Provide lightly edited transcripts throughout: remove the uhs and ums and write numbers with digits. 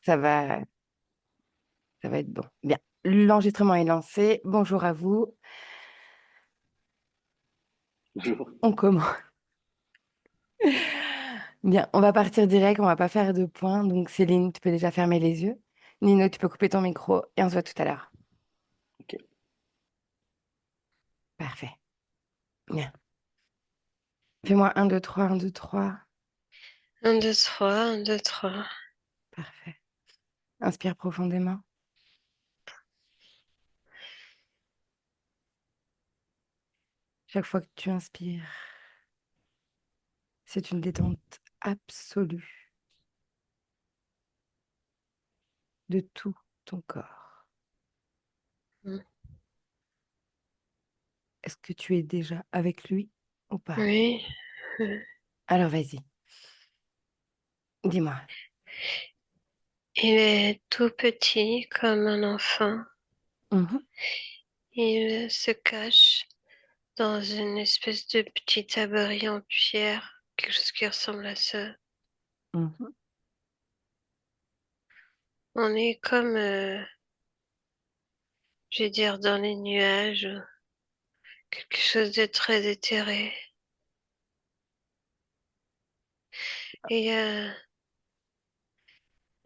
Ça va, ça va être bon. Bien. L'enregistrement est lancé. Bonjour à vous. Bonjour. On commence. Bien, on va partir direct. On va pas faire de points. Donc, Céline, tu peux déjà fermer les yeux. Nino, tu peux couper ton micro et on se voit tout à l'heure. Ok. Parfait. Bien. Fais-moi un 2 3 un 2 3. Un, deux, trois, un, deux, trois. Parfait. Inspire profondément. Chaque fois que tu inspires, c'est une détente absolue de tout ton corps. Mm. Est-ce que tu es déjà avec lui ou pas? Oui, euh, Alors, vas-y. Dis-moi. il est tout petit comme un enfant. Mhm, Il se cache dans une espèce de petit abri en pierre, quelque chose qui ressemble à ça. mhm. On est comme, je vais dire, dans les nuages, quelque chose de très éthéré. Et il y a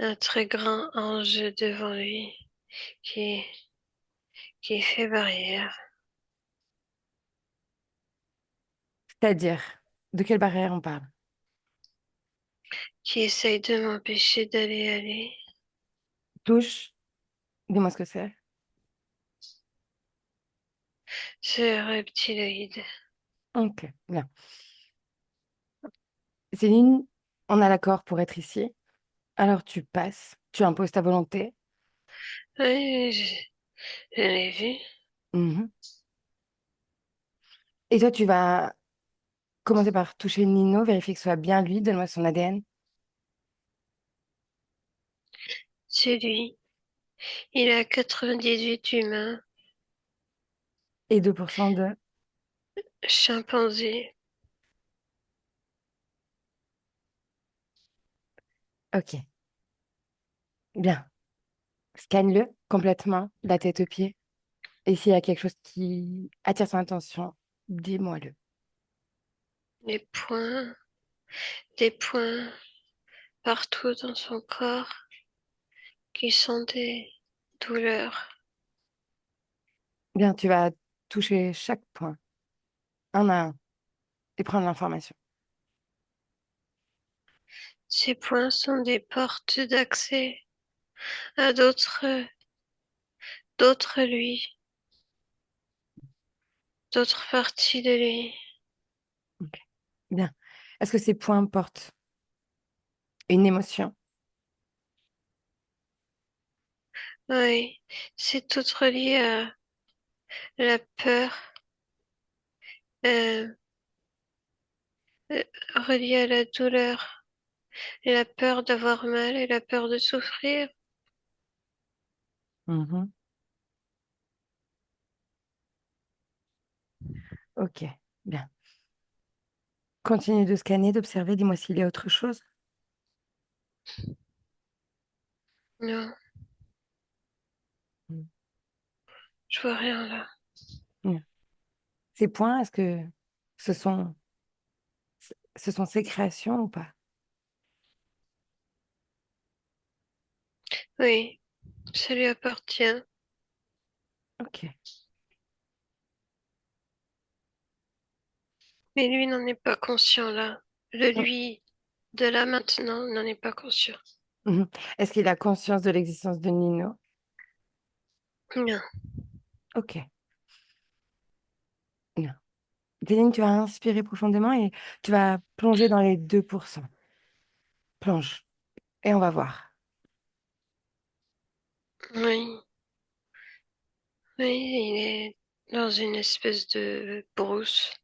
un très grand ange devant lui qui, qui fait barrière, C'est-à-dire, de quelle barrière on parle? qui essaye de m'empêcher d'aller aller. Touche, dis-moi ce que c'est. Ce reptiloïde. Ok, bien. Céline, on a l'accord pour être ici. Alors tu passes, tu imposes ta volonté. Oui, je l'ai vu. Mhm. Et toi, tu vas commencer par toucher Nino, vérifier que ce soit bien lui, donne-moi son ADN. C'est lui. Il a 98 humains, Et 2% de... chimpanzés. Ok, bien. Scanne-le complètement, de la tête aux pieds. Et s'il y a quelque chose qui attire son attention, dis-moi-le. Des des points partout dans son corps qui sont des douleurs. Bien, tu vas toucher chaque point, un à un, et prendre l'information. Ces points sont des portes d'accès à d'autres lui, d'autres parties de lui. Ok, bien. Est-ce que ces points portent une émotion? Oui, c'est tout relié à la peur, euh, euh, relié à la douleur, et la peur d'avoir mal et la peur de souffrir. Mhm. Ok, bien. Continue de scanner, d'observer. Dis-moi s'il y a autre chose. Non, Mm. je vois rien là. Mm. Ces points, est-ce que ce sont, ce sont ses créations ou pas? Oui, ça lui appartient. Ok. Mais lui n'en est pas conscient là. Le Mm. lui de là maintenant n'en est pas conscient. Mhm. Est-ce qu'il a conscience de l'existence de Nino? Non. Ok. Bien. Céline, tu vas inspirer profondément et tu vas plonger dans les 2%. Plonge. Et on va voir. Oui, oui, il est dans une espèce de brousse,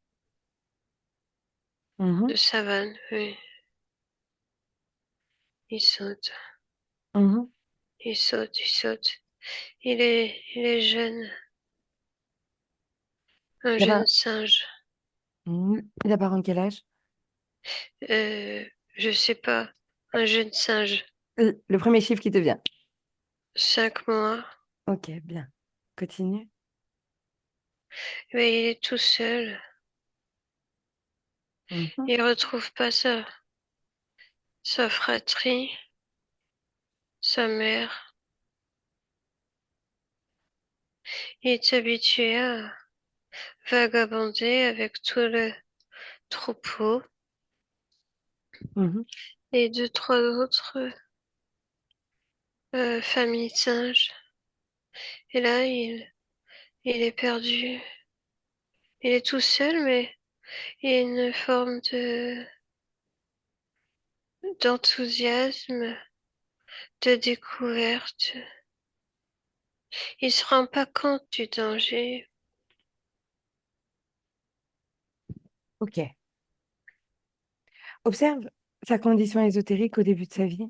de Mhm. savane. Oui, il saute, Mhm. il saute, il saute. Il est jeune, un Il a jeune pas... singe. Mhm. Il a par contre quel âge? Euh, je sais pas, un jeune singe. Le premier chiffre qui te vient. 5 mois. Ok, bien. Continue. Mais il est tout seul. Mhm, Il retrouve pas sa fratrie, sa mère. Il est habitué à vagabonder avec tout le troupeau mhm. et deux, trois autres familles de singes. Et là, il est perdu. Il est tout seul, mais il y a une forme d'enthousiasme, de découverte. Il se rend pas compte du danger. Ok. Observe sa condition ésotérique au début de sa vie.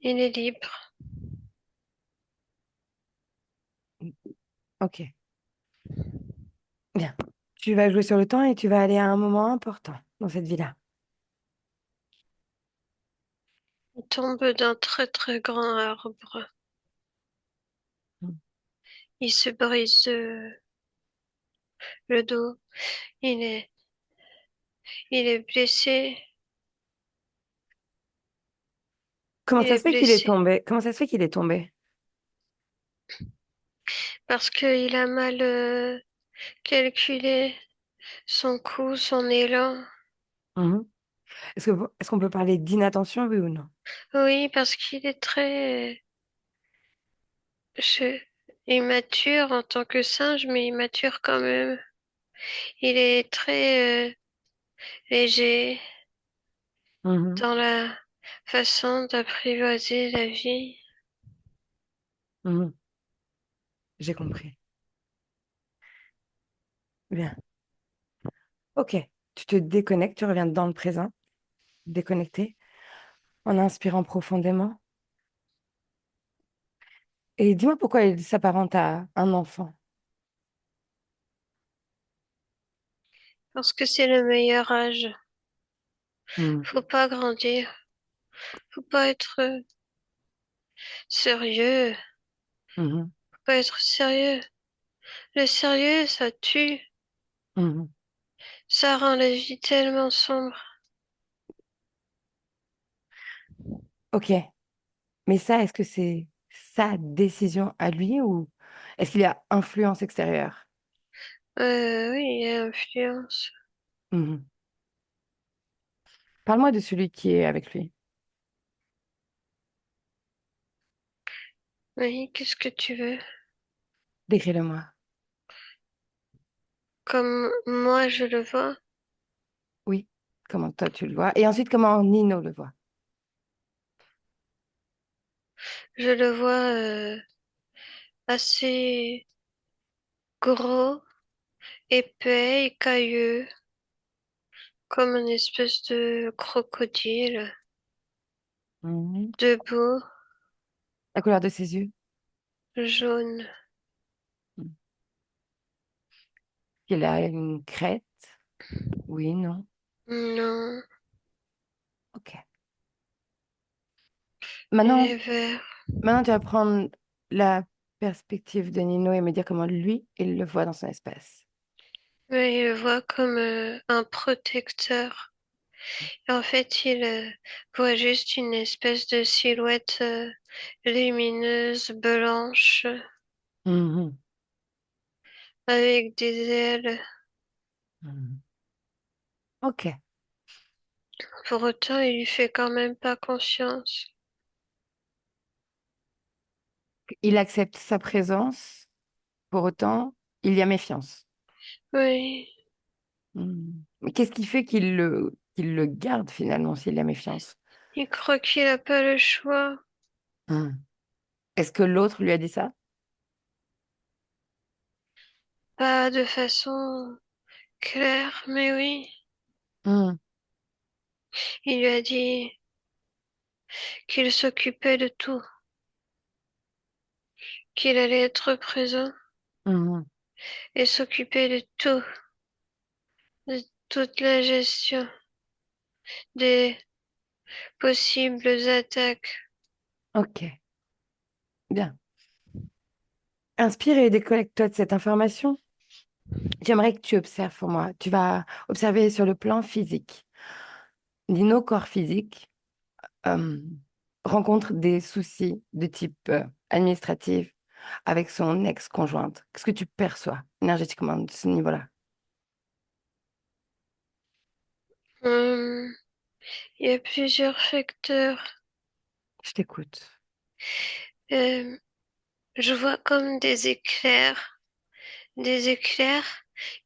Il est libre. Ok, bien. Tu vas jouer sur le temps et tu vas aller à un moment important dans cette vie-là. Il tombe d'un très très grand arbre. Mm. Il se brise le dos. Il est, il est blessé. Comment Il ça est se fait qu'il est blessé tombé? Comment ça se fait qu'il est tombé? parce qu'il a mal calculé son coup, son élan. Mhm. Est-ce qu'on peut parler d'inattention, oui ou non? Oui, parce qu'il est très je- immature en tant que singe, mais immature quand même. Il est très léger Mhm, dans la façon d'apprivoiser la vie. mhm. J'ai compris. Bien. Ok. Tu te déconnectes, tu reviens dans le présent, déconnecté, en inspirant profondément. Et dis-moi pourquoi il s'apparente à un enfant. Parce que c'est le meilleur âge. Mhm, Faut pas grandir. Faut pas être sérieux. mhm, Faut pas être sérieux. Le sérieux, ça tue. mhm. Ça rend la vie tellement sombre. Ok. Mais ça, est-ce que c'est sa décision à lui ou est-ce qu'il y a influence extérieure? Oui, il y a influence. Mhm. Parle-moi de celui qui est avec lui. Oui, qu'est-ce que tu veux? Décris-le-moi. Comme moi, je le vois. Oui. Comment toi tu le vois? Et ensuite, comment Nino le voit? Je le vois assez gros, épais, écailleux, comme une espèce de crocodile, Mhm. debout, La couleur de ses yeux? jaune. Mhm. Il a une crête? Oui, non. Non, Ok. il Maintenant, est vert. maintenant, tu vas prendre la perspective de Nino et me dire comment lui, il le voit dans son espace. Mais il le voit comme un protecteur. Et en fait, il voit juste une espèce de silhouette lumineuse, blanche, Mhm. avec des ailes. Mhm. Ok. Pour autant, il lui fait quand même pas confiance. Il accepte sa présence, pour autant, il y a méfiance. Oui, Mhm. Mais qu'est-ce qui fait qu'il le garde finalement s'il y a méfiance? il croit qu'il a pas le choix. Mhm. Est-ce que l'autre lui a dit ça? Pas de façon claire, mais oui. Mhm. Il lui a dit qu'il s'occupait de tout, qu'il allait être présent Mhm. et s'occuper de tout, toute la gestion des possibles attaques. Ok, bien. Inspire et déconnecte-toi de cette information. J'aimerais que tu observes pour moi. Tu vas observer sur le plan physique. Nos corps physiques euh, rencontrent des soucis de type administratif avec son ex-conjointe. Qu'est-ce que tu perçois énergétiquement de ce niveau-là? Hum, il y a plusieurs facteurs. Je t'écoute. Euh, je vois comme des éclairs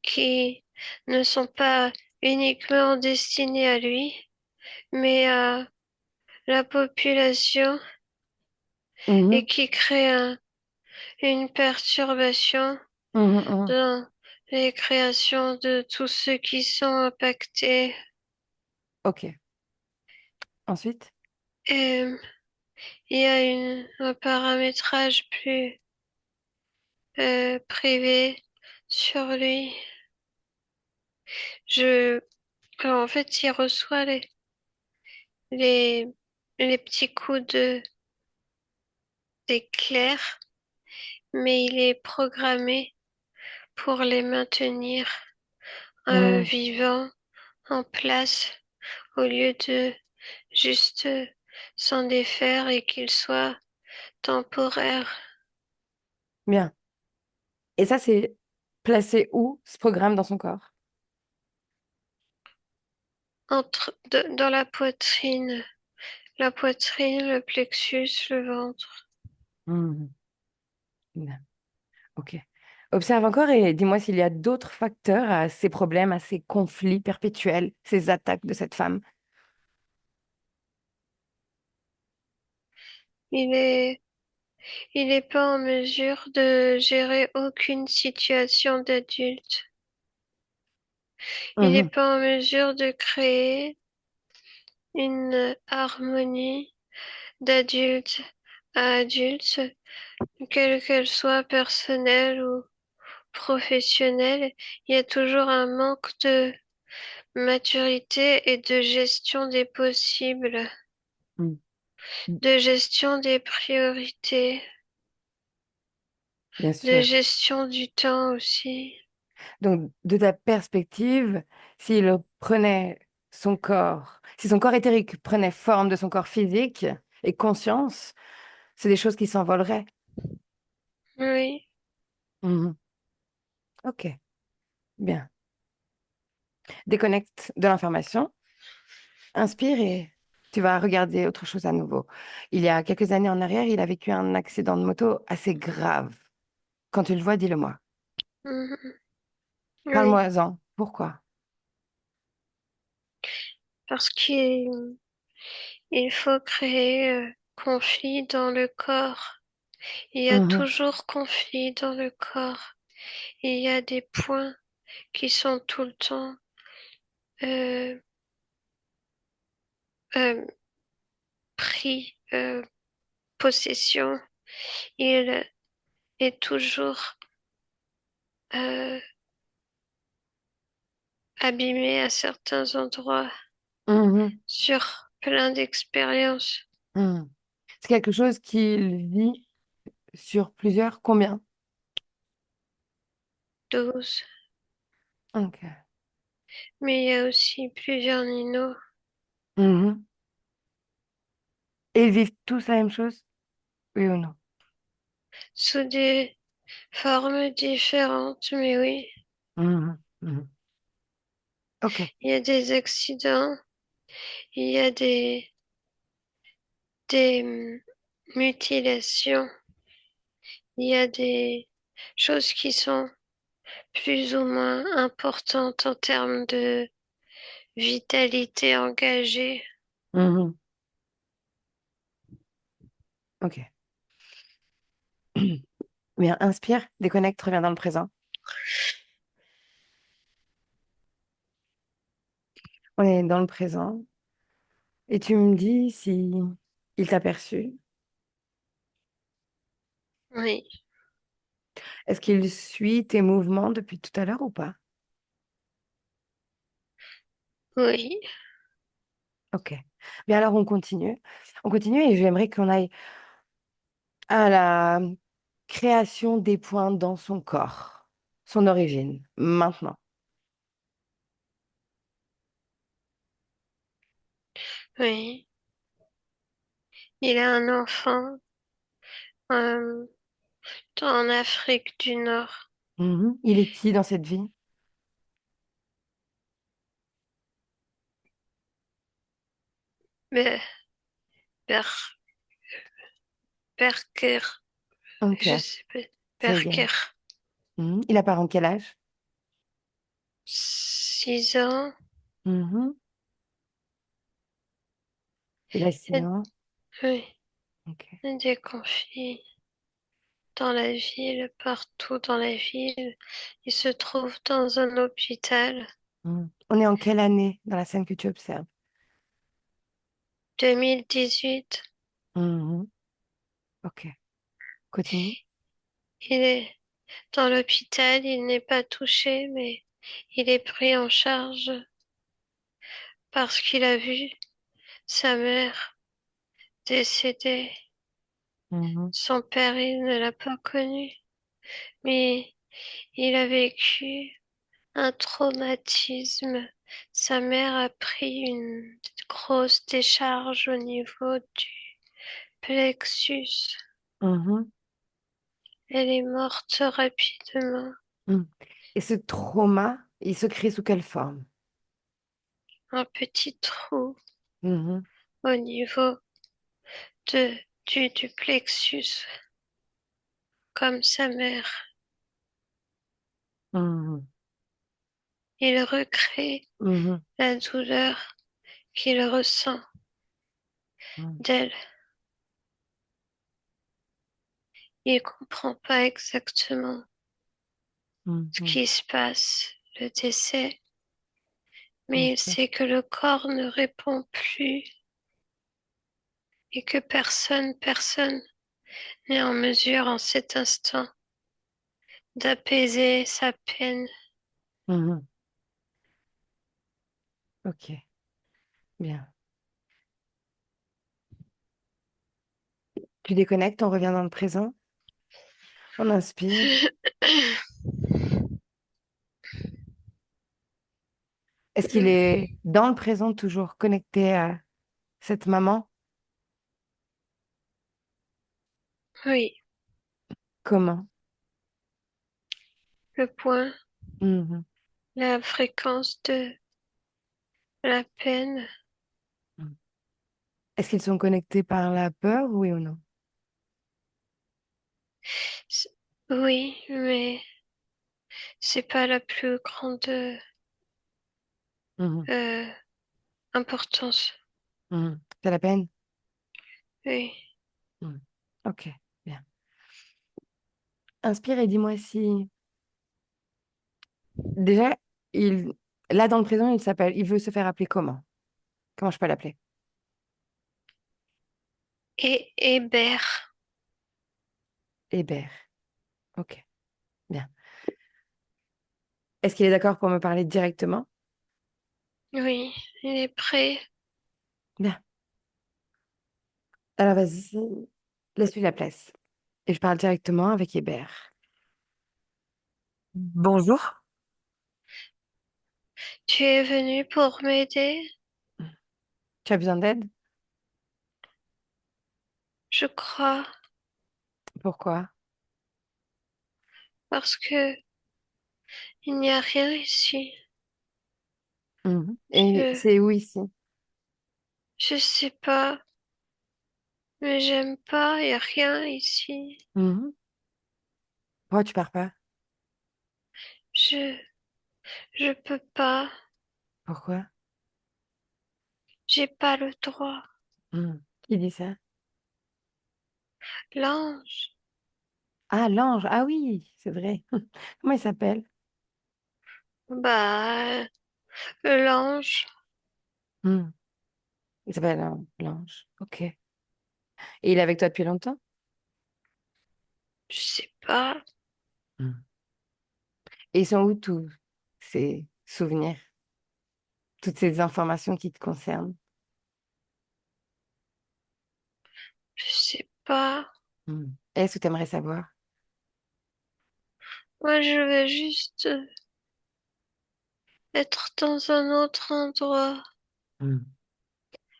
qui ne sont pas uniquement destinés à lui, mais à la population et Mhm, qui créent une perturbation mhm, mhm. dans les créations de tous ceux qui sont impactés. Ok. Ensuite? Et il y a un paramétrage plus privé sur lui. Je, en fait, il reçoit les, les petits coups d'éclair, mais il est programmé pour les maintenir Mhm. vivants en place au lieu de juste s'en défaire et qu'il soit temporaire. Bien. Et ça, c'est placé où, ce programme dans son corps? Dans la poitrine, le plexus, le ventre. Mhm. Bien. Ok. Observe encore et dis-moi s'il y a d'autres facteurs à ces problèmes, à ces conflits perpétuels, ces attaques de cette femme. Il est, il est pas en mesure de gérer aucune situation d'adulte. Il n'est Mhm. pas en mesure de créer une harmonie d'adulte à adulte, quelle qu'elle soit personnelle ou professionnelle. Il y a toujours un manque de maturité et de gestion des possibles, Mhm. de gestion des priorités, Bien de sûr. gestion du temps aussi. Donc, de ta perspective, s'il prenait son corps, si son corps éthérique prenait forme de son corps physique et conscience, c'est des choses qui s'envoleraient. Oui, Mhm. Ok, bien. Déconnecte de l'information, inspire et tu vas regarder autre chose à nouveau. Il y a quelques années en arrière, il a vécu un accident de moto assez grave. Quand tu le vois, dis-le-moi. mhm, oui, Parle-moi-en. Pourquoi? parce il faut créer conflit dans le corps. Il y a Mhm, toujours conflit dans le corps. Il y a des points qui sont tout le temps euh, euh, pris possession. Il est toujours euh, abîmé à certains endroits mhm, sur plein d'expériences. mhm. C'est quelque chose qu'il vit sur plusieurs combien? 12. Ok. Mais il y a aussi plusieurs ninos Mhm. Et ils vivent tous la même chose? Oui ou non? sous des formes différentes, mais oui, Mhm, mhm. Ok. il y a des accidents, il y a des mutilations, il y a des choses qui sont plus ou moins importantes en termes de vitalité engagée. Mhm. Ok. Bien, inspire, déconnecte, reviens dans le présent. On est dans le présent. Et tu me dis si il t'a perçu. Oui, Est-ce qu'il suit tes mouvements depuis tout à l'heure ou pas? Oui, Ok. Bien alors on continue. On continue et j'aimerais qu'on aille à la création des points dans son corps, son origine, maintenant. oui. Il a un enfant euh, en Afrique du Nord. Mhm. Il est qui dans cette vie? Ber Ber Berker, Ok, je sais pas. c'est égal. Berker. Mhm. Il a par an quel âge? 6 ans. Mhm. Il a 6 ans. Oui, Ok. des conflits dans la ville, partout dans la ville. Il se trouve dans un hôpital. Mhm. On est en quelle année dans la scène que tu observes? 2018. Mhm. Ok, continue. Il est dans l'hôpital, il n'est pas touché, mais il est pris en charge parce qu'il a vu sa mère décédée. Mhm. Son père, il ne l'a pas connu, mais il a vécu un traumatisme. Sa mère a pris une grosse décharge au niveau du plexus. Mhm. Elle est morte rapidement. Mhm. Et ce trauma, il se crée sous quelle forme? Un petit trou Mhm. au niveau de, du plexus, comme sa mère. Mhm. Il recrée Mhm. la douleur qu'il ressent Mhm. d'elle. Il comprend pas exactement ce Mhm. qui se passe, le décès, Bien mais il sûr. sait que le corps ne répond plus et que personne n'est en mesure en cet instant d'apaiser sa peine. Mhm. Ok, bien. Tu déconnectes, on revient dans le présent, on inspire. Est-ce qu'il est dans le présent, toujours connecté à cette maman? Oui, Comment? le point, Mhm. la fréquence de la peine. Mhm. Est-ce qu'ils sont connectés par la peur, oui ou non? C- Oui, mais c'est pas la plus grande Mhm. euh, importance. Mhm. C'est la peine? Oui. Mhm. Ok, bien. Inspire et dis-moi si... Déjà, il... là, dans le présent, il s'appelle... Il veut se faire appeler comment? Comment je peux l'appeler? Et Hébert. Hébert. Ok, bien. Est-ce qu'il est d'accord pour me parler directement? Oui, il est prêt. Bien. Alors, vas-y, laisse-lui la place. Et je parle directement avec Hébert. Bonjour. Tu es venu pour m'aider? Tu as besoin d'aide? Je crois, Pourquoi? parce que il n'y a rien ici. Mhm. Et Je, c'est où ici? je sais pas, mais j'aime pas, il n'y a rien ici. Mhm. Pourquoi tu pars pas? Je, je peux pas, Pourquoi? j'ai pas le droit. Mhm. Qui dit ça? L'ange, Ah, l'ange. Ah oui, c'est vrai. Comment il s'appelle? bah, l'ange, Mhm. Il s'appelle l'ange. Ok. Et il est avec toi depuis longtemps? je sais pas, Mhm. Et ils sont où tous ces souvenirs? toutes ces informations qui te concernent? Je sais pas. Hmm. Est-ce que tu aimerais savoir? Moi, je veux juste être dans un autre endroit. Hmm.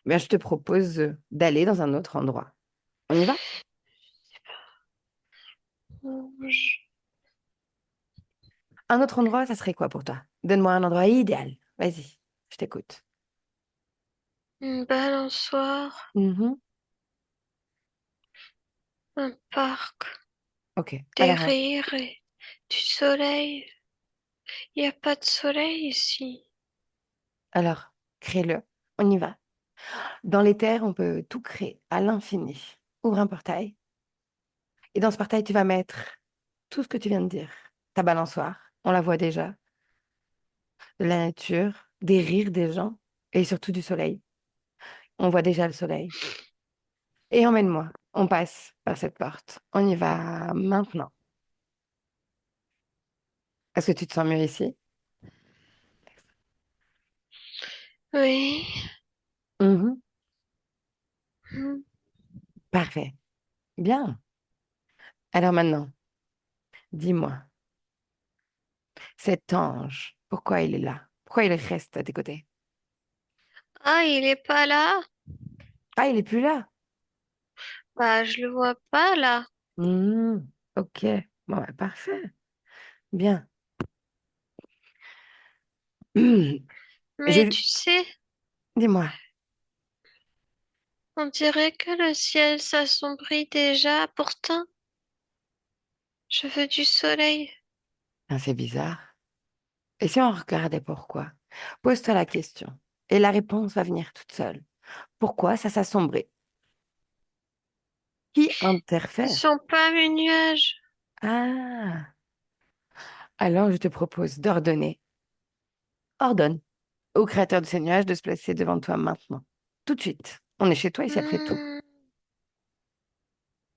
Bien, je te propose d'aller dans un autre endroit. On y va? Un autre endroit, ça serait quoi pour toi? Donne-moi un endroit idéal. Vas-y, je t'écoute. Une balançoire, Mhm. un parc, Ok. des rires et du soleil. Il n'y a pas de soleil ici. Alors, crée-le. On y va. Dans les terres, on peut tout créer à l'infini. Ouvre un portail. Et dans ce portail, tu vas mettre tout ce que tu viens de dire. Ta balançoire, on la voit déjà. De la nature, des rires des gens et surtout du soleil. On voit déjà le soleil. Et emmène-moi. On passe par cette porte. On y va maintenant. Est-ce que tu te sens mieux ici? Oui. Mhm. Hmm. Parfait. Bien. Alors maintenant, dis-moi, cet ange, pourquoi il est là? Pourquoi il reste à tes côtés? Ah, il est pas là? Ah, il est plus là. Bah, je le vois pas là. Mhm. Ok. Bon, bah, parfait. Bien. Mais J'ai... tu sais, Dis-moi. on dirait que le ciel s'assombrit déjà. Pourtant, je veux du soleil. Ah, c'est bizarre. Et si on regardait pourquoi? Pose-toi la question. Et la réponse va venir toute seule. Pourquoi ça s'assombrit? Qui Ce interfère? sont pas mes nuages. Ah, alors je te propose d'ordonner. Ordonne au créateur de ces nuages de se placer devant toi maintenant. Tout de suite. On est chez toi ici après tout. Hmm,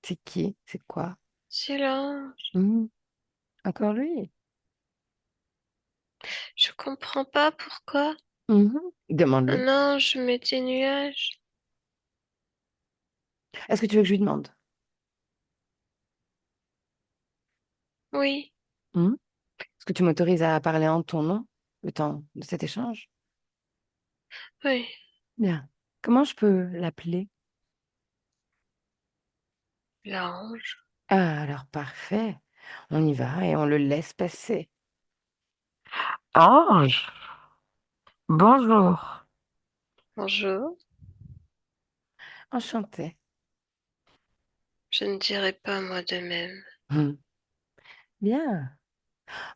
C'est qui? C'est quoi? silence. Hmm, encore lui. Je comprends pas pourquoi Mhm. Demande-lui. un ange met des nuages. Est-ce que tu veux que je lui demande? Oui, Hmm. Est-ce que tu m'autorises à parler en ton nom le temps de cet échange? oui. Bien. Comment je peux l'appeler? L'ange. Ah, alors parfait. On y va et on le laisse passer. Ange, bonjour. Bonjour. Enchantée. Je ne dirai pas moi de même. Hmm. Bien.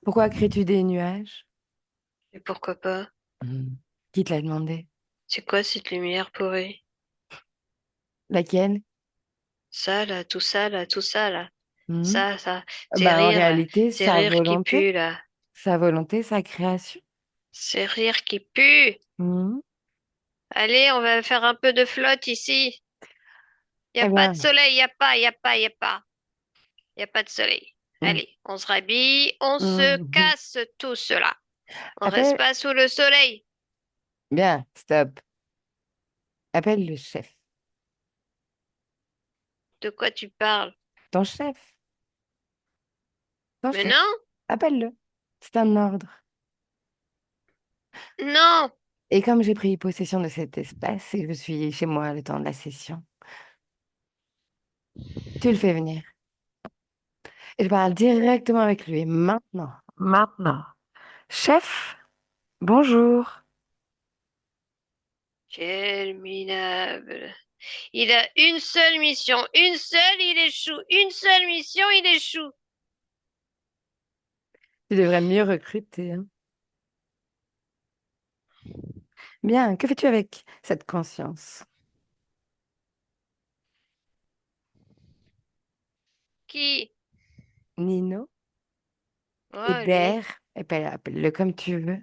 Pourquoi crées-tu des nuages? Et pourquoi pas? Hmm. Qui te l'a demandé? C'est quoi cette lumière pourrie? Laquelle? Ça là, tout ça là, tout ça là. Hmm. Ça, Ben, en réalité, ces rires qui puent là. sa volonté, sa création. Ces rires qui puent. Hmm. Allez, on va faire un peu de flotte ici. Y a Eh pas de bien, soleil, y a pas, y a pas, y a pas. Y a pas de soleil. hmm. Allez, on se rhabille, on se Mhm. casse tout cela. On reste Appelle, pas sous le soleil. bien, stop. Appelle le chef. De quoi tu parles? Ton chef, ton Mais chef. non, Appelle-le. C'est un ordre. non. Et comme j'ai pris possession de cet espace et je suis chez moi le temps de la session, tu le fais venir. Et je parle directement avec lui. Maintenant. Maintenant. Chef, bonjour. Quel minable. Il a une seule mission, une seule, il échoue. Une seule mission, il échoue. Tu devrais mieux recruter, hein. Bien, que fais-tu avec cette conscience? Qui? Nino, Oh, lui. Hébert, appelle-le comme tu veux.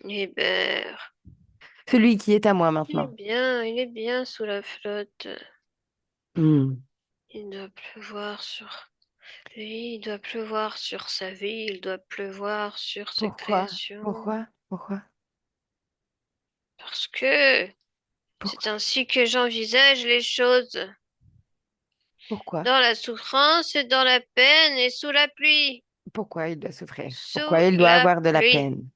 Hébert. Celui qui est à moi maintenant. Il est bien sous la flotte. Hmm. Il doit pleuvoir sur lui, il doit pleuvoir sur sa vie, il doit pleuvoir sur ses Pourquoi? créations. Pourquoi? Pourquoi? Parce que c'est Pourquoi? ainsi que j'envisage les choses. Pourquoi? Dans la souffrance, dans la peine et sous la pluie. Pourquoi il doit souffrir? Pourquoi Sous il doit la avoir de la pluie. peine?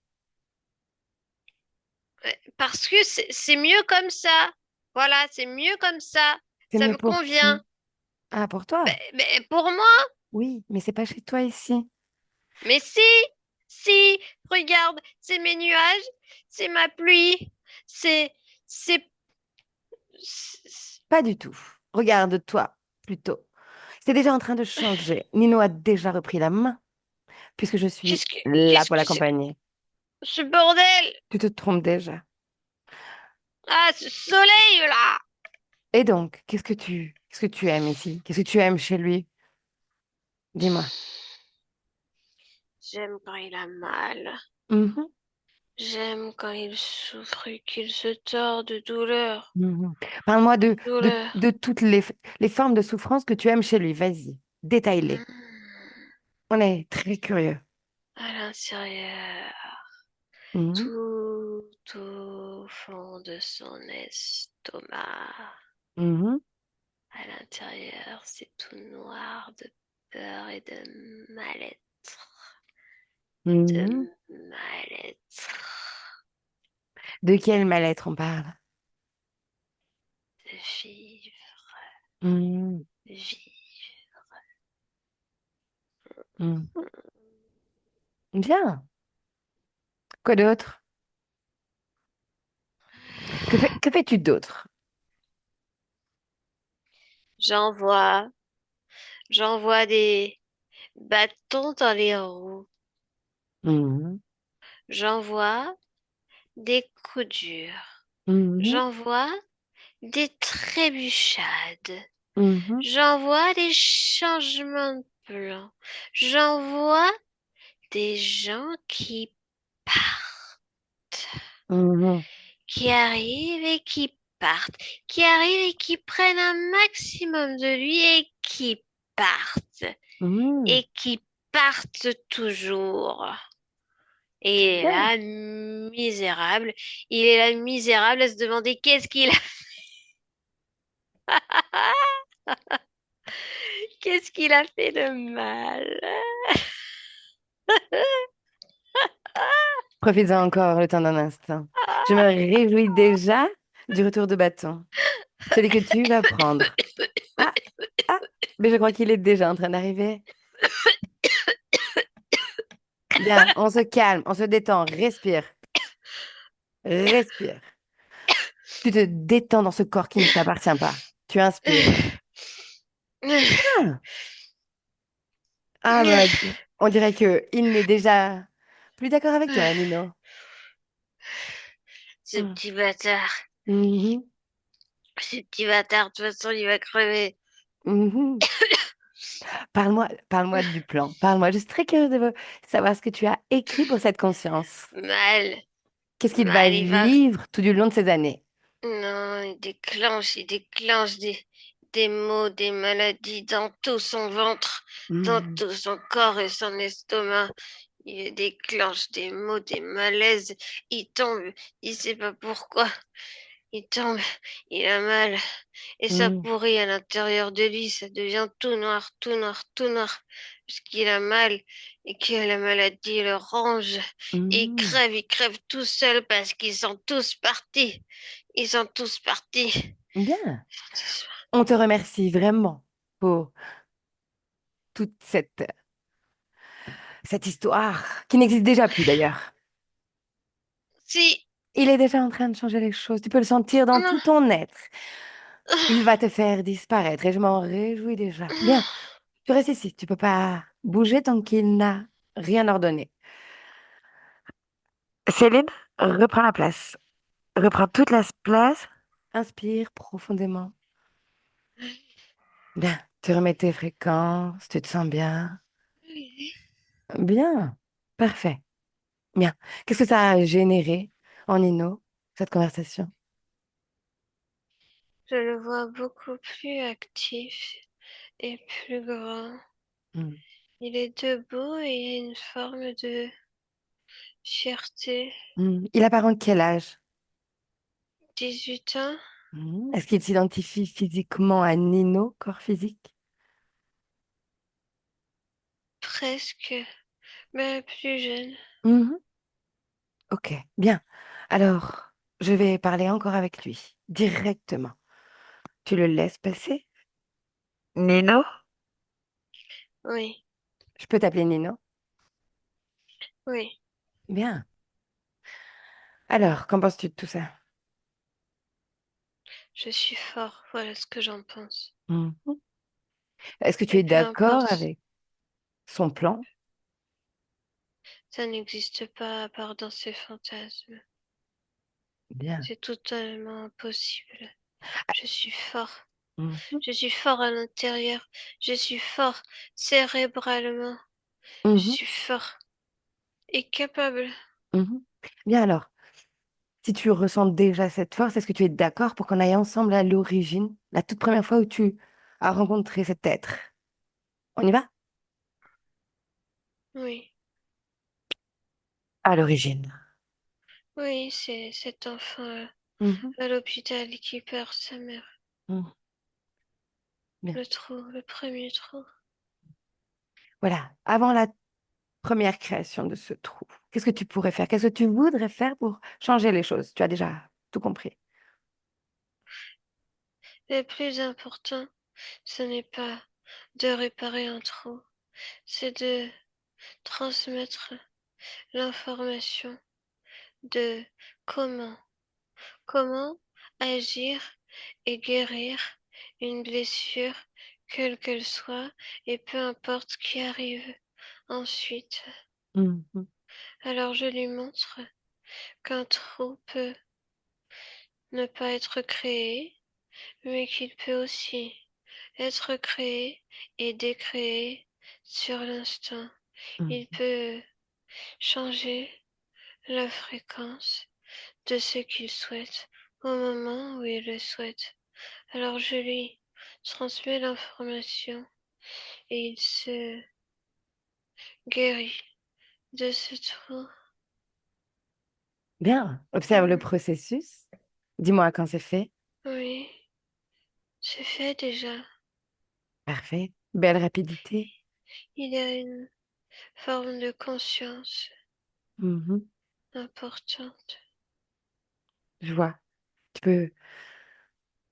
Parce que c'est mieux comme ça. Voilà, c'est mieux comme ça. C'est Ça mieux me pour convient. qui? Ah, pour toi? Mais pour moi, Oui, mais c'est pas chez toi ici. mais si, regarde, c'est mes nuages, c'est ma pluie, c'est, c'est, c'est- Pas du tout. Regarde-toi plutôt. C'est déjà en train de changer. Nino a déjà repris la main puisque je suis là qu'est-ce pour que c'est que l'accompagner. ce bordel? Tu te trompes déjà. Ah, ce soleil là! Et donc, qu'est-ce que tu aimes ici? Qu'est-ce que tu aimes chez lui? Dis-moi. J'aime quand il a mal. Mhm, J'aime quand il souffre et qu'il se tord de douleur. mhm. Parle-moi Douleur. de toutes les formes de souffrance que tu aimes chez lui. Vas-y, détaille-les. On est très curieux. À l'intérieur, Mhm, tout au fond de son estomac. mhm, À l'intérieur, c'est tout noir de peur et de mal-être. De mhm. mal-être. De quel mal-être on parle? De vivre, Mhm, vivre. mhm. Bien. Quoi d'autre? Que fais-tu d'autre? J'envoie, j'envoie des bâtons dans les roues. Mhm, J'envoie des coups durs. mhm, J'envoie des trébuchades. mhm, J'envoie des changements de plan. J'envoie des gens qui partent, mhm, qui arrivent et qui partent, qui arrivent et qui prennent un maximum de lui et qui partent, mhm. et qui partent toujours. Et Bien. là, misérable, il est là misérable à se demander qu'est-ce qu'il a, qu'est-ce qu'il a fait de mal. Profites-en encore le temps d'un instant. Je me réjouis déjà du retour de bâton, celui que tu vas prendre. Ah, ah, mais je crois qu'il est déjà en train d'arriver. Bien, on se calme, on se détend, respire, respire. Tu te détends dans ce corps qui ne t'appartient pas. Tu inspires. Ah, ah, bah, on dirait que il n'est déjà plus d'accord avec toi, Nino. Ce Hmm. petit bâtard, Mhm, ce petit bâtard, de toute façon, il va crever. mhm. Parle-moi du plan. Parle-moi. Je suis très curieuse de savoir ce que tu as écrit pour cette conscience. Mal, Qu'est-ce qu'il va mal, il va. vivre tout du long de ces années? Non, il déclenche des maux, des maladies dans tout son ventre, dans Mhm, tout son corps et son estomac. Il déclenche des maux, des malaises. Il tombe, il sait pas pourquoi. Il tombe, il a mal. Et ça mhm, pourrit à l'intérieur de lui, ça devient tout noir, tout noir, tout noir. Parce qu'il a mal et que la maladie le ronge. Et mhm. il crève tout seul parce qu'ils sont tous partis. Ils sont tous partis. Bien. On te remercie vraiment pour toute cette histoire qui n'existe déjà plus d'ailleurs. Si, Il est déjà en train de changer les choses. Tu peux le sentir dans non, tout ton être. Il va te faire disparaître et je m'en réjouis déjà. Bien. Tu restes ici. Tu peux pas bouger tant qu'il n'a rien ordonné. Céline, reprends la place. Reprends toute la place. Inspire profondément. Bien. Tu remets tes fréquences. Tu te sens bien. Bien. Parfait. Bien. Qu'est-ce que ça a généré en Nino, cette conversation? je le vois beaucoup plus actif et plus grand. Hmm. Il est debout et il a une forme fierté, Il apparente quel âge? 18 ans, Est-ce qu'il s'identifie physiquement à Nino, corps physique? presque, mais plus jeune. Mhm. Ok, bien. Alors, je vais parler encore avec lui, directement. Tu le laisses passer? Nino? Oui, Je peux t'appeler Nino? oui, Bien. Alors, qu'en penses-tu de tout ça? je suis fort, voilà ce que j'en pense. Mhm. Est-ce que tu Et es peu d'accord importe, avec son plan? ça n'existe pas à part dans ses fantasmes. Bien. C'est totalement impossible. Je suis fort. Mhm. Je suis fort à l'intérieur. Je suis fort cérébralement. Je Mhm. suis fort et capable. Mhm. Bien alors, si tu ressens déjà cette force, est-ce que tu es d'accord pour qu'on aille ensemble à l'origine, la toute première fois où tu as rencontré cet être? On y va? Oui, À l'origine. oui, c'est cet enfant Mhm. à l'hôpital qui perd sa mère. Mhm. Bien. Le trou, le premier trou. Voilà. Avant la première création de ce trou, qu'est-ce que tu pourrais faire? Qu'est-ce que tu voudrais faire pour changer les choses? Tu as déjà tout compris. Le plus important, ce n'est pas de réparer un trou, c'est de transmettre l'information de comment, comment agir et guérir une blessure, quelle qu'elle soit, et peu importe ce qui arrive ensuite. Mhm. Alors je lui montre qu'un trou peut ne pas être créé, mais qu'il peut aussi être créé et décréé sur l'instant. Il Mhm. peut changer la fréquence de ce qu'il souhaite au moment où il le souhaite. Alors je lui transmets l'information et il se guérit de ce trou. Bien. Observe le Mhm. processus. Dis-moi quand c'est fait. Oui, c'est fait déjà. Parfait. Belle rapidité. Il y a une forme de conscience Mhm. importante. Je vois. Tu peux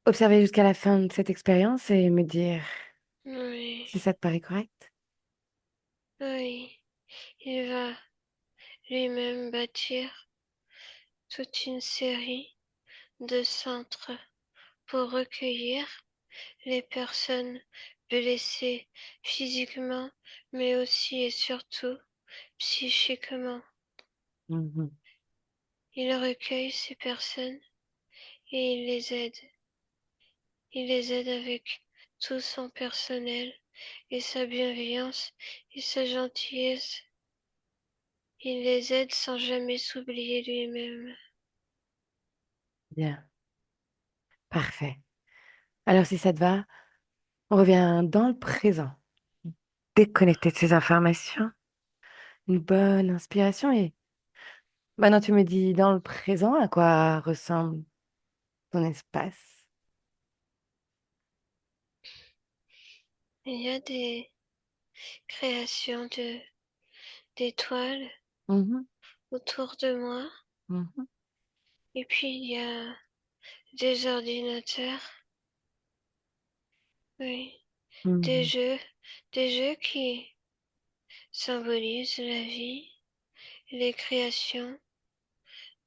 observer jusqu'à la fin de cette expérience et me dire Oui, si ça te paraît correct. oui, il va lui-même bâtir toute une série de centres pour recueillir les personnes blessées physiquement, mais aussi et surtout psychiquement. Mhm. Il recueille ces personnes et il les aide. Il les aide avec tout son personnel et sa bienveillance et sa gentillesse. Il les aide sans jamais s'oublier lui-même. Bien. Parfait. Alors, si ça te va, on revient dans le présent. Déconnecter de ces informations. Une bonne inspiration et maintenant tu me dis dans le présent à quoi ressemble ton espace. Il y a des créations d'étoiles Mhm. autour de moi. Mhm. Et puis il y a des ordinateurs, oui, des Mhm. jeux, des jeux qui symbolisent la vie, les créations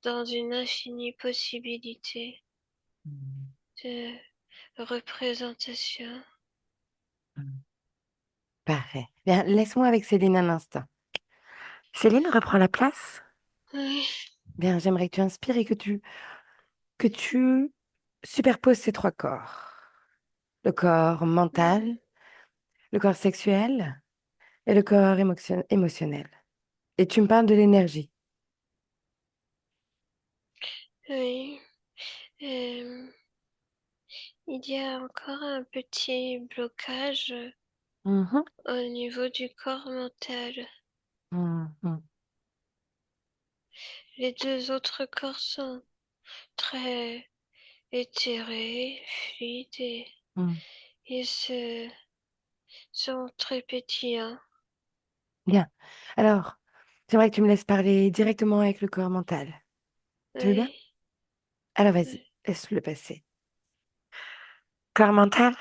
dans une infinie possibilité Mhm. de représentation. Mhm. Parfait. Bien, laisse-moi avec Céline un instant. Céline reprend la place. Oui, Bien, j'aimerais que tu inspires et que tu superposes ces trois corps. Le corps mental, le corps sexuel et le corps émotionnel. Et tu me parles de l'énergie. oui. Euh, il y a encore un petit blocage Mhm. au niveau du corps mental. Mhm. les deux autres corps sont très éthérés, fluides et Hmm. ils sont très pétillants. Bien. Alors, j'aimerais que tu me laisses parler directement avec le corps mental. Tu veux bien? Oui, Alors vas-y, oui. laisse-le passer. Corps mental?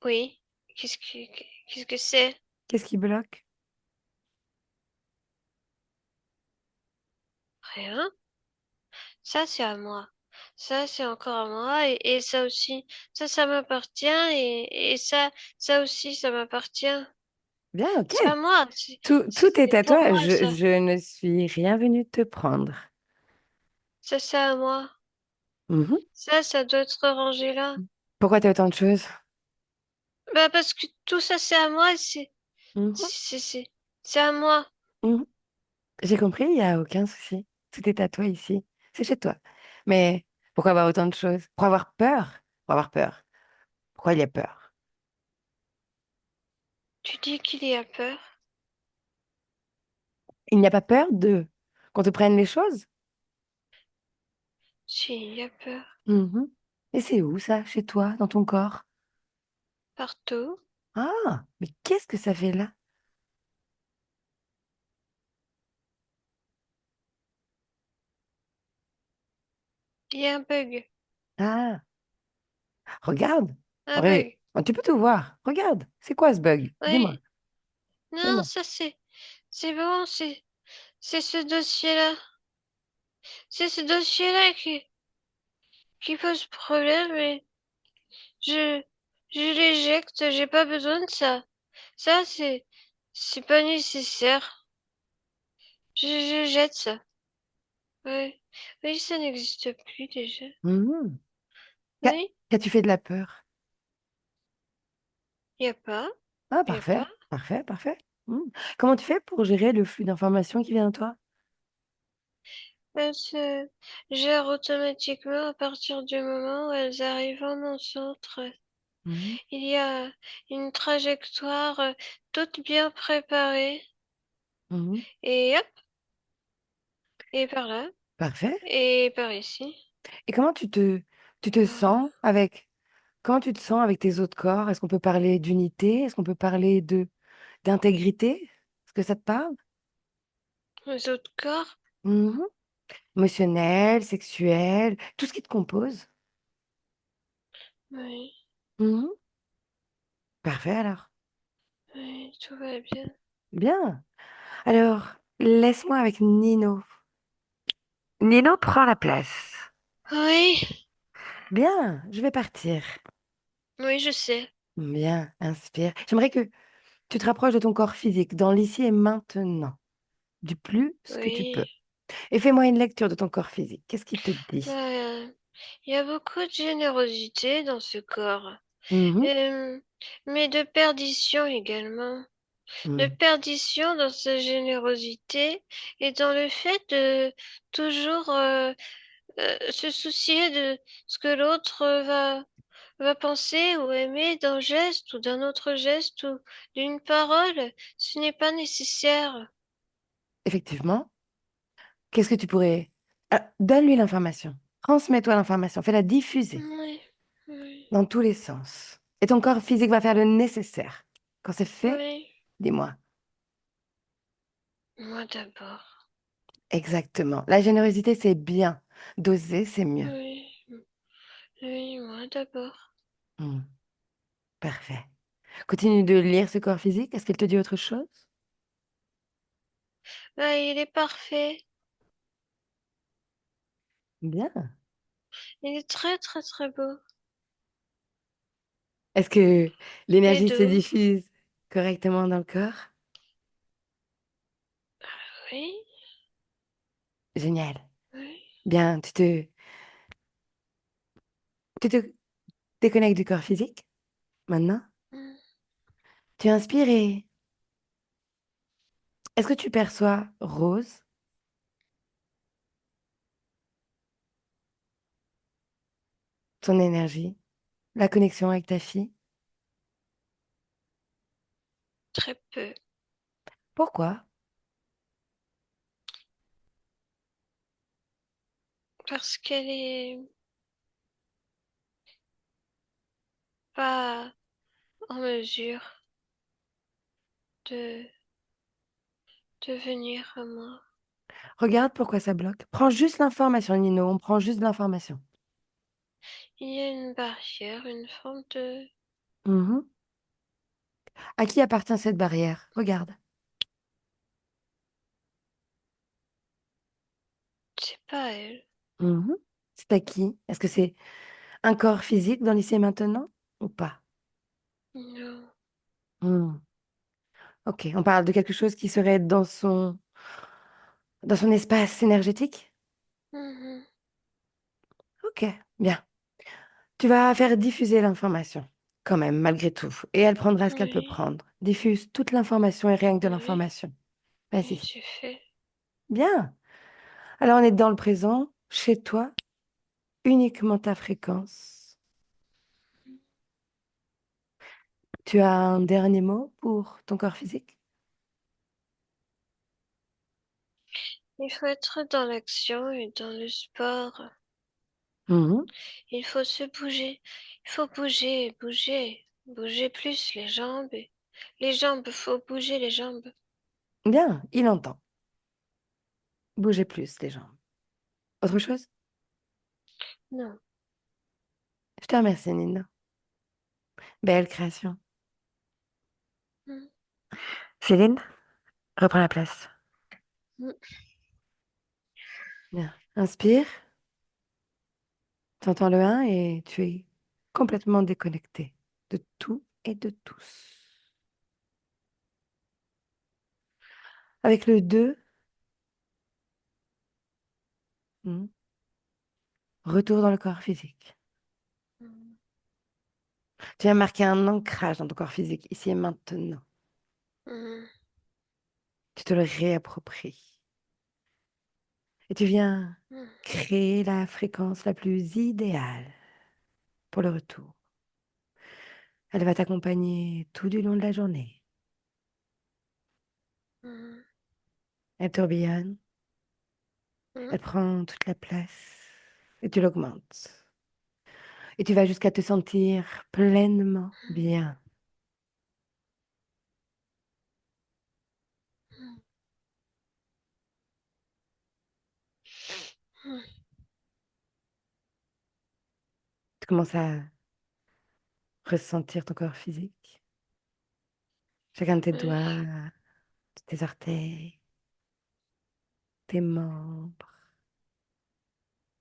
Oui. Qu'est-ce que c'est? Qu'est-ce qui bloque? Rien. Ça, c'est à moi. Ça, c'est encore à moi. Et ça aussi. Ça m'appartient. Et ça aussi, ça m'appartient. Bien, ok. C'est à moi. Tout est C'est à pour toi. moi, ça. Je ne suis rien venu te prendre. Ça, c'est à moi. Mhm. Ça doit être rangé là. Pourquoi tu as autant de choses? Bah, parce que tout ça, c'est à moi. Mhm. C'est, c'est, c'est à moi. Mhm. J'ai compris, il n'y a aucun souci. Tout est à toi ici. C'est chez toi. Mais pourquoi avoir autant de choses? Pour avoir peur? Pour avoir peur. Pourquoi il y a peur? Tu dis qu'il y a peur. Il n'y a pas peur de qu'on te prenne les choses? Si, il y a peur. Mhm. Et c'est où ça, chez toi, dans ton corps? Partout. Ah, mais qu'est-ce que ça fait là? Il y a un bug. Ah, regarde. Un Ré- bug. Oh, tu peux tout voir. Regarde. C'est quoi ce bug? Dis-moi. Oui. Non, Dis-moi. ça, c'est bon. C'est ce dossier-là. C'est ce dossier-là qui pose problème et je, je l'éjecte, j'ai pas besoin de ça. Ça, c'est pas nécessaire. Je jette ça. Ouais. Oui, ça n'existe plus déjà. Mhm. Qu'a- Oui, Qu'as-tu fait de la peur? y a pas, Ah, y a parfait. pas. Parfait, parfait. Mhm. Comment tu fais pour gérer le flux d'informations qui vient à toi? Elles se gèrent automatiquement à partir du moment où elles arrivent en mon centre. Mhm. Il y a une trajectoire toute bien préparée. Mhm. Et hop, et par là, Parfait. et par ici. Et comment tu te sens avec, comment tu te sens avec tes autres corps? Est-ce qu'on peut parler d'unité? Est-ce qu'on peut parler d'intégrité? Est-ce que ça te parle? Les autres corps. Mhm. Émotionnel, sexuel, tout ce qui te compose. Oui, Mhm. Parfait alors. oui, tout va bien. Bien. Alors, laisse-moi avec Nino. Nino prend la place. Oui, Bien, je vais partir. oui, je sais. Bien, inspire. J'aimerais que tu te rapproches de ton corps physique, dans l'ici et maintenant, du plus ce que tu peux. Oui. Et fais-moi une lecture de ton corps physique. Qu'est-ce qu'il te dit? Euh, Il y a beaucoup de générosité dans ce corps, Mhm, Euh, mais de perdition également. De mhm. perdition dans sa générosité et dans le fait de toujours se soucier de ce que l'autre va penser ou aimer d'un geste ou d'un autre geste ou d'une parole. Ce n'est pas nécessaire. Effectivement. Qu'est-ce que tu pourrais... Ah, donne-lui l'information. Transmets-toi l'information. Fais-la diffuser Oui, oui, dans tous les sens. Et ton corps physique va faire le nécessaire. Quand c'est fait, oui. dis-moi. Moi d'abord. Exactement. La générosité, c'est bien. Doser, c'est mieux. Oui, oui, moi d'abord. Hmm, parfait. Continue de lire ce corps physique. Est-ce qu'elle te dit autre chose? Ah, il est parfait. Bien. Il est très très très beau. Est-ce que Et l'énergie se doux. diffuse correctement dans le corps? Oui, Génial. oui. Bien, tu te déconnectes du corps physique maintenant. Mm. Tu inspires et est-ce que tu perçois Rose, ton énergie, la connexion avec ta fille? Très peu. Pourquoi? parce qu'elle est pas en mesure de, de venir à moi. Regarde pourquoi ça bloque. Prends juste l'information, Nino. On prend juste l'information. Il y a une barrière, une forme de... Mhm. À qui appartient cette barrière? Regarde. C'est pas elle. Mhm. C'est à qui? Est-ce que c'est un corps physique dans l'ici et maintenant ou pas? Non. Hmm. Ok, on parle de quelque chose qui serait dans son espace énergétique? Mhm. Ok, bien. Tu vas faire diffuser l'information, quand même, malgré tout. Et elle prendra ce qu'elle peut Oui, prendre. Diffuse toute l'information et rien que de oui, l'information. oui, Vas-y. c'est fait. Bien. Alors, on est dans le présent, chez toi, uniquement ta fréquence. Tu as un dernier mot pour ton corps physique? Il faut être dans l'action et dans le sport. Mhm. Il faut se bouger. Il faut bouger, bouger. Bouger plus les jambes. Les jambes, faut bouger les jambes. Bien, il entend. Bougez plus les jambes. Autre chose? Non. Je te remercie, Nina. Belle création. Mm, Céline, reprends la place. mm, Bien. Inspire. Tu entends le 1 et tu es complètement déconnecté de tout et de tous. Avec le 2, retour dans le corps physique. mm, Tu viens marquer un ancrage dans ton corps physique, ici et maintenant. mm, Tu te le réappropries. Et tu viens mm, créer la fréquence la plus idéale pour le retour. Elle va t'accompagner tout du long de la journée. mm, Elle tourbillonne, mm, elle prend toute la place et tu l'augmentes. Et tu vas jusqu'à te sentir pleinement bien. mm, Tu commences à ressentir ton corps physique. Chacun de tes oui, doigts, tes orteils, tes membres,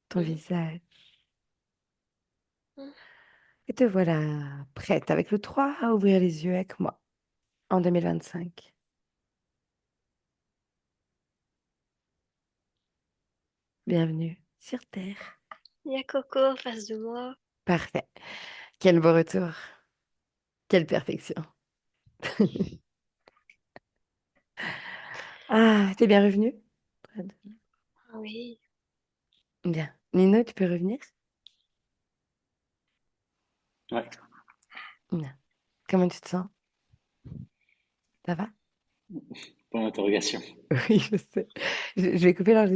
ton mm, visage. mm. Et te voilà prête avec le 3 à ouvrir les yeux avec moi en 2025. Bienvenue sur Terre. Il y a Coco en face de moi. Parfait. Quel beau retour. Quelle perfection. Ah, t'es bien revenu? Oui, Bien. Nino, tu peux revenir? Ouais. Bien. Comment tu te sens? Ça va? Point d'interrogation. Oui, je sais. Je vais couper l'enregistrement.